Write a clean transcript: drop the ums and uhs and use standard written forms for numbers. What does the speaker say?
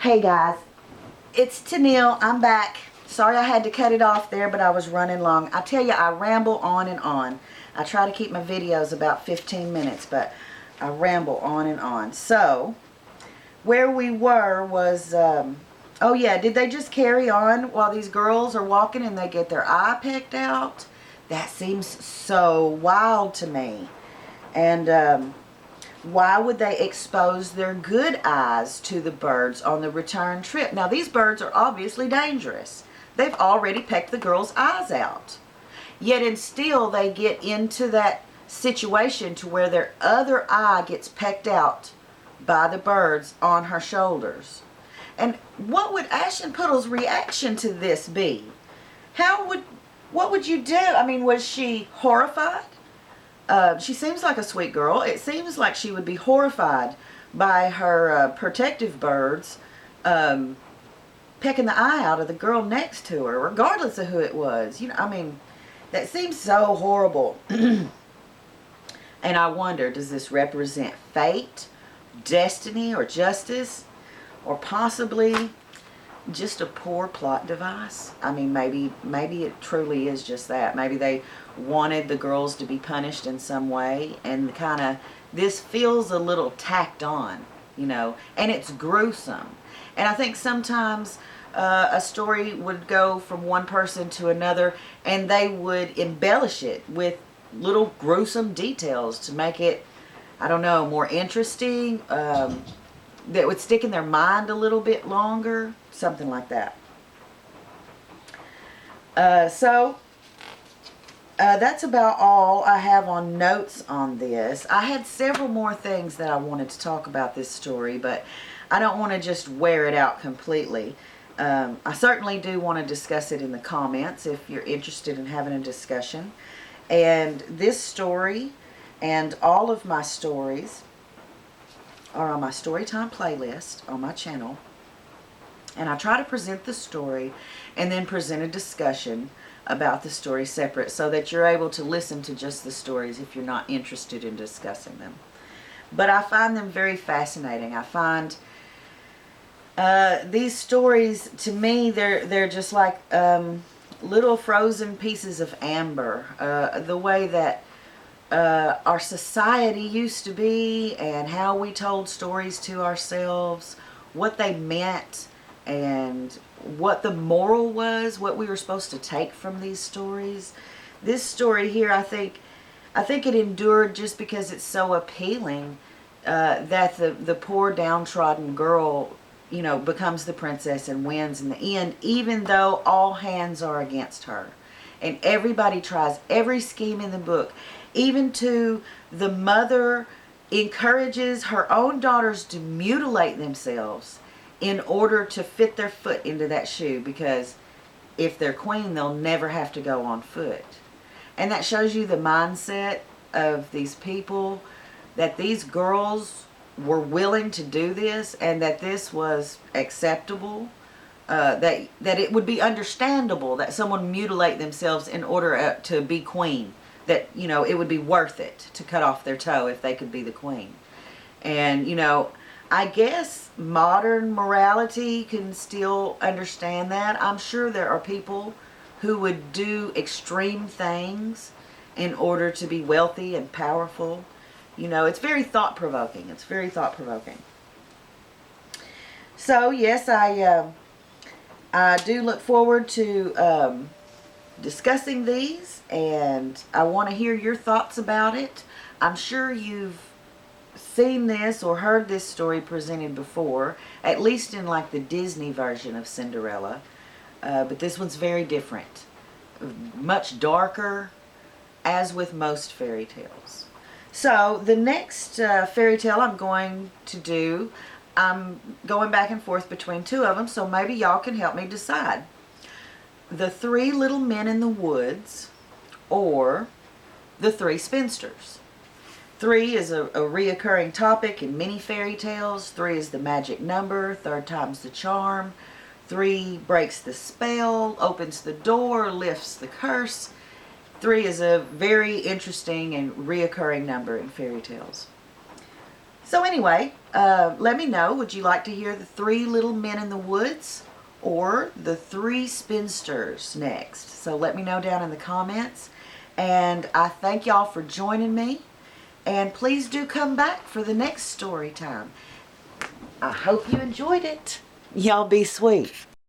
Hey guys, it's Tennille. I'm back. Sorry I had to cut it off there, but I was running long. I tell you, I ramble on and on. I try to keep my videos about 15 minutes, but I ramble on and on. So, where we were was, oh yeah, did they just carry on while these girls are walking and they get their eye pecked out? That seems so wild to me. And, why would they expose their good eyes to the birds on the return trip? Now, these birds are obviously dangerous. They've already pecked the girl's eyes out. Yet and still they get into that situation to where their other eye gets pecked out by the birds on her shoulders. And what would Aschenputtel's reaction to this be? What would you do? I mean, was she horrified? She seems like a sweet girl. It seems like she would be horrified by her protective birds pecking the eye out of the girl next to her, regardless of who it was. You know, I mean, that seems so horrible. And I wonder, does this represent fate, destiny, or justice, or possibly just a poor plot device? I mean, maybe it truly is just that. Maybe they wanted the girls to be punished in some way, and kind of, this feels a little tacked on, you know, and it's gruesome. And I think sometimes a story would go from one person to another, and they would embellish it with little gruesome details to make it, I don't know, more interesting, that would stick in their mind a little bit longer, something like that. That's about all I have on notes on this. I had several more things that I wanted to talk about this story, but I don't want to just wear it out completely. I certainly do want to discuss it in the comments if you're interested in having a discussion. And this story and all of my stories are on my Storytime playlist on my channel. And I try to present the story and then present a discussion about the story separate so that you're able to listen to just the stories if you're not interested in discussing them. But I find them very fascinating. I find these stories, to me, they're just like little frozen pieces of amber. The way that our society used to be and how we told stories to ourselves, what they meant, and what the moral was, what we were supposed to take from these stories. This story here, I think it endured just because it's so appealing, that the poor downtrodden girl, you know, becomes the princess and wins in the end, even though all hands are against her. And everybody tries every scheme in the book. Even to the mother encourages her own daughters to mutilate themselves in order to fit their foot into that shoe, because if they're queen, they'll never have to go on foot. And that shows you the mindset of these people, that these girls were willing to do this and that this was acceptable, that it would be understandable that someone mutilate themselves in order to be queen, that, you know, it would be worth it to cut off their toe if they could be the queen. And, you know, I guess modern morality can still understand that. I'm sure there are people who would do extreme things in order to be wealthy and powerful. You know, it's very thought-provoking. It's very thought-provoking. So, yes, I do look forward to discussing these, and I want to hear your thoughts about it. I'm sure you've seen this or heard this story presented before, at least in like the Disney version of Cinderella, but this one's very different, much darker, as with most fairy tales. So the next fairy tale I'm going to do, I'm going back and forth between two of them, so maybe y'all can help me decide. The Three Little Men in the Woods, or The Three Spinsters. 3 is a reoccurring topic in many fairy tales. 3 is the magic number. Third time's the charm. 3 breaks the spell, opens the door, lifts the curse. 3 is a very interesting and reoccurring number in fairy tales. So anyway, let me know, would you like to hear the 3 little men in the woods or the 3 spinsters next? So let me know down in the comments. And I thank y'all for joining me. And please do come back for the next story time. I hope you enjoyed it. Y'all be sweet.